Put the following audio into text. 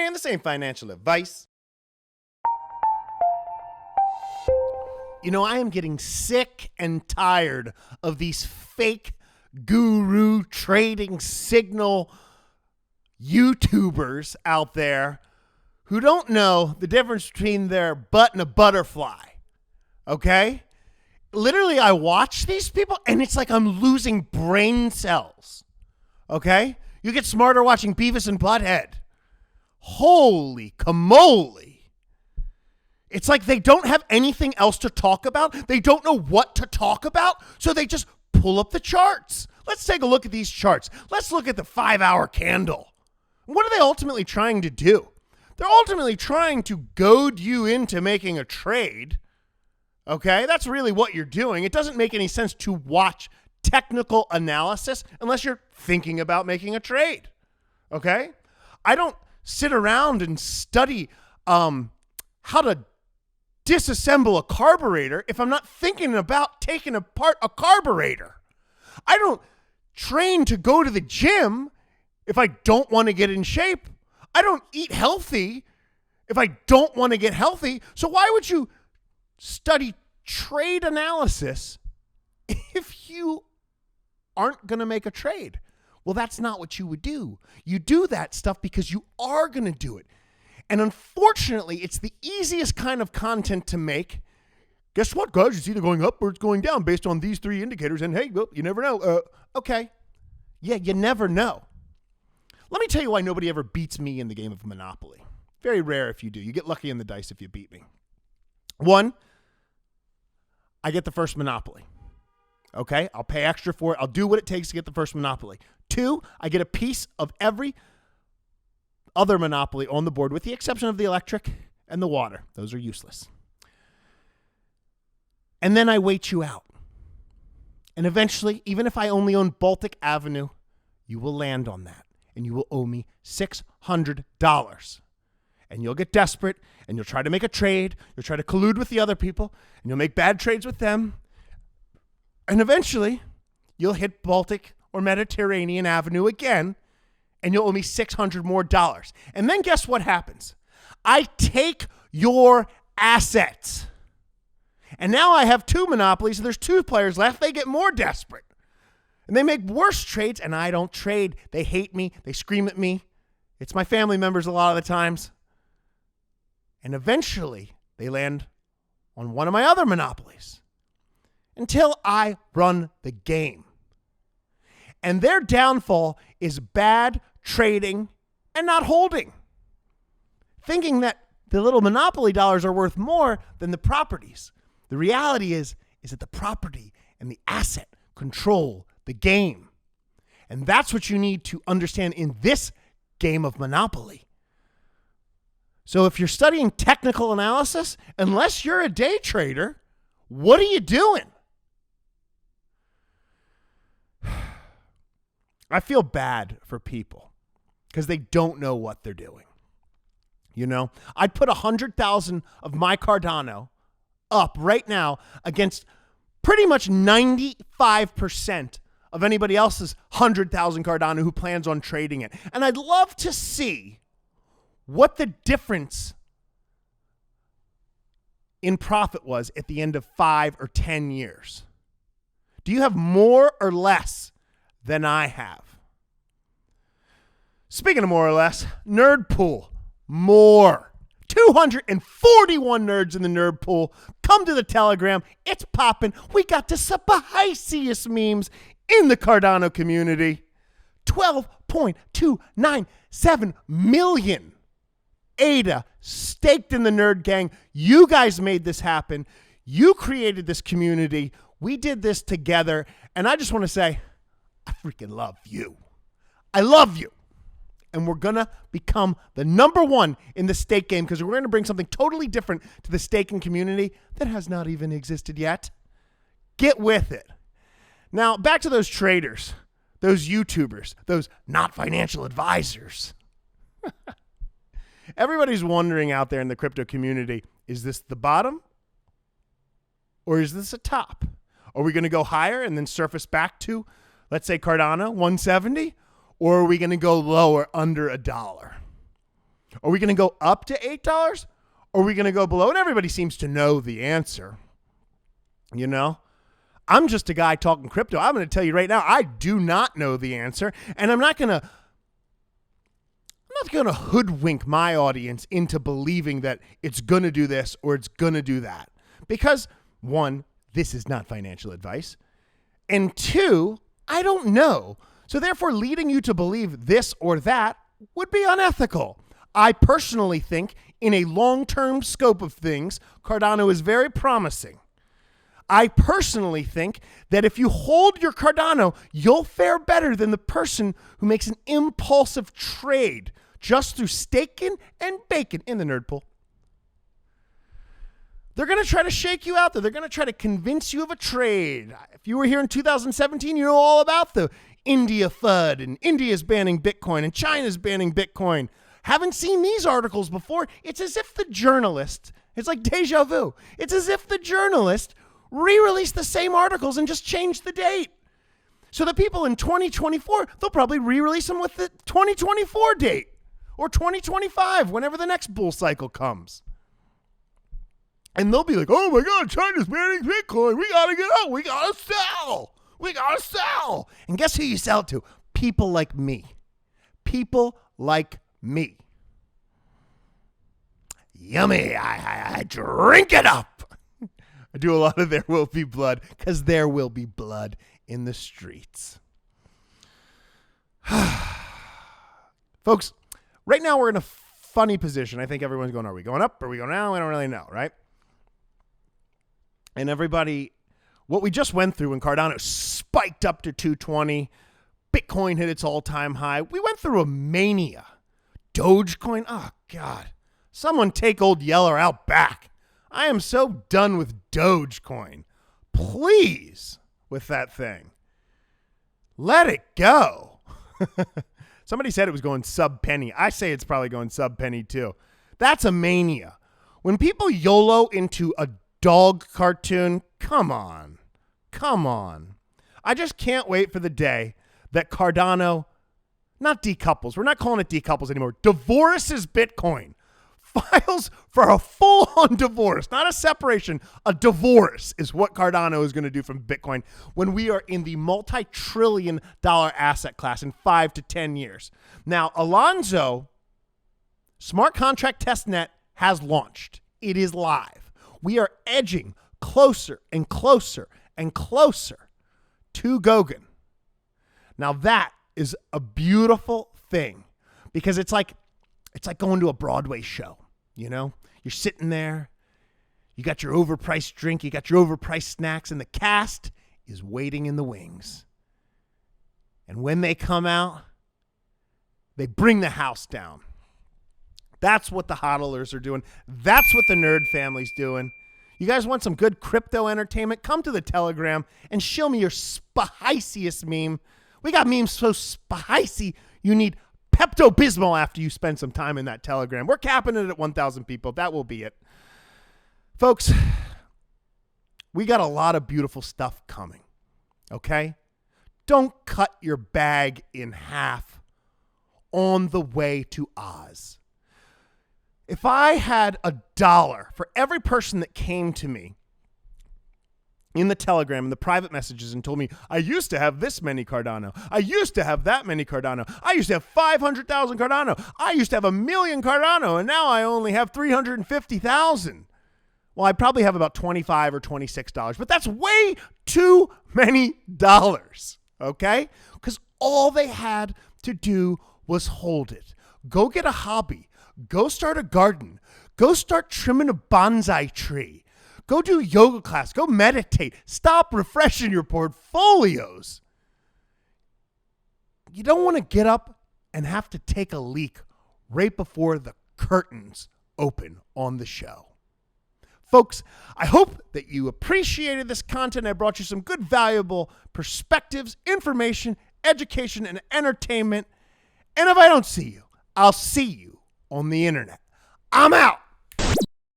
saying this ain't financial advice. You know, I am getting sick and tired of these fake guru trading signal YouTubers out there who don't know the difference between their butt and a butterfly. Okay? Literally, I watch these people and it's like I'm losing brain cells. Okay? You get smarter watching Beavis and Butthead. Holy camole. It's like they don't have anything else to talk about. They don't know what to talk about, so they just pull up the charts. Let's take a look at these charts. Let's look at the 5-hour candle. What are they ultimately trying to do? They're ultimately trying to goad you into making a trade. Okay? That's really what you're doing. It doesn't make any sense to watch technical analysis unless you're thinking about making a trade. Okay? I don't sit around and study how to disassemble a carburetor if I'm not thinking about taking apart a carburetor. I don't train to go to the gym if I don't want to get in shape. I don't eat healthy if I don't want to get healthy. So why would you study trade analysis if you aren't going to make a trade? Well, that's not what you would do. You do that stuff because you are going to do it. And unfortunately, it's the easiest kind of content to make. Guess what, guys? It's either going up or it's going down based on these three indicators. And hey, well, you never know. Okay. Yeah, you never know. Let me tell you why nobody ever beats me in the game of Monopoly. Very rare if you do. You get lucky in the dice if you beat me. One, I get the first Monopoly. Okay? I'll pay extra for it. I'll do what it takes to get the first Monopoly. Two, I get a piece of every other Monopoly on the board with the exception of the electric and the water. Those are useless. And then I wait you out. And eventually, even if I only own Baltic Avenue, you will land on that. And you will owe me $600. And you'll get desperate, and you'll try to make a trade. You'll try to collude with the other people, and you'll make bad trades with them. And eventually, you'll hit Baltic or Mediterranean Avenue again, and you'll owe me $600 more. And then guess what happens? I take your assets. And now I have two monopolies, and there's two players left. They get more desperate. And they make worse trades, and I don't trade. They hate me. They scream at me. It's my family members a lot of the times. And eventually, they land on one of my other monopolies until I run the game. And their downfall is bad trading and not holding. Thinking that the little monopoly dollars are worth more than the properties. The reality is that the property and the asset control the game. And that's what you need to understand in this game of Monopoly. So if you're studying technical analysis, unless you're a day trader, what are you doing? I feel bad for people because they don't know what they're doing. You know, I'd put 100,000 of my Cardano up right now against pretty much 95% of anybody else's 100,000 Cardano who plans on trading it. And I'd love to see what the difference in profit was at the end of 5 or 10 years. Do you have more or less than I have? Speaking of more or less, nerd pool, more. 241 nerds in the nerd pool. Come to the Telegram. It's popping. We got the spiciest memes in the Cardano community. 12.297 million ADA staked in the nerd gang. You guys made this happen. You created this community. We did this together. And I just want to say, I freaking love you. I love you. And we're going to become the #1 in the stake game because we're going to bring something totally different to the staking community that has not even existed yet. Get with it. Now, back to those traders, those YouTubers, those not financial advisors. Everybody's wondering out there in the crypto community, is this the bottom or is this a top? Are we going to go higher and then surface back to, let's say, Cardano, 170? Or are we going to go lower under $1? Are we going to go up to $8? Or are we going to go below? And everybody seems to know the answer. You know? I'm just a guy talking crypto. I'm going to tell you right now, I do not know the answer. And I'm not going to hoodwink my audience into believing that it's going to do this or it's going to do that. Because, one, this is not financial advice. And two, I don't know. So therefore, leading you to believe this or that would be unethical. I personally think in a long-term scope of things, Cardano is very promising. I personally think that if you hold your Cardano, you'll fare better than the person who makes an impulsive trade just through staking and baking in the nerd pool. They're going to try to shake you out there. They're going to try to convince you of a trade. If you were here in 2017, you know all about the India FUD and India's banning Bitcoin and China's banning Bitcoin. Haven't seen these articles before. It's as if the journalist, it's like deja vu. It's as if the journalist re-released the same articles and just changed the date. So the people in 2024, they'll probably re-release them with the 2024 date or 2025, whenever the next bull cycle comes. And they'll be like, oh my God, China's banning Bitcoin. We got to get out. We got to sell. We got to sell. And guess who you sell to? People like me. People like me. Yummy. I drink it up. I do a lot of There Will Be Blood because there will be blood in the streets. Folks, right now we're in a funny position. I think everyone's going, are we going up? Are we going down? I don't really know, right? And everybody, what we just went through when Cardano spiked up to 220, Bitcoin hit its all-time high. We went through a mania. Dogecoin, oh God. Someone take old Yeller out back. I am so done with Dogecoin. Please, with that thing. Let it go. Somebody said it was going sub-penny. I say it's probably going sub-penny too. That's a mania. When people YOLO into a dog cartoon, come on. Come on. I just can't wait for the day that Cardano, not decouples, we're not calling it decouples anymore, divorces Bitcoin. Files for a full-on divorce, not a separation. A divorce is what Cardano is going to do from Bitcoin when we are in the multi-trillion-dollar asset class in 5 to 10 years. Now, Alonzo, smart contract testnet has launched. It is live. We are edging closer and closer and closer to Goguen. Now, that is a beautiful thing because it's like going to a Broadway show, you know? You're sitting there, you got your overpriced drink, you got your overpriced snacks, and the cast is waiting in the wings. And when they come out, they bring the house down. That's what the hodlers are doing. That's what the nerd family's doing. You guys want some good crypto entertainment? Come to the Telegram and show me your spiciest meme. We got memes so spicy, you need Pepto-Bismol after you spend some time in that Telegram. We're capping it at 1,000 people. That will be it. Folks, we got a lot of beautiful stuff coming, okay? Don't cut your bag in half on the way to Oz. If I had $1 for every person that came to me in the Telegram, in the private messages and told me, I used to have this many Cardano. I used to have that many Cardano. I used to have 500,000 Cardano. I used to have 1 million Cardano, and now I only have 350,000. Well, I probably have about $25 or $26, but that's way too many dollars, okay? Because all they had to do was hold it. Go get a hobby. Go start a garden. Go start trimming a bonsai tree. Go do yoga class. Go meditate. Stop refreshing your portfolios. You don't want to get up and have to take a leak right before the curtains open on the show. Folks, I hope that you appreciated this content. I brought you some good, valuable perspectives, information, education, and entertainment. And if I don't see you, I'll see you on the internet. I'm out.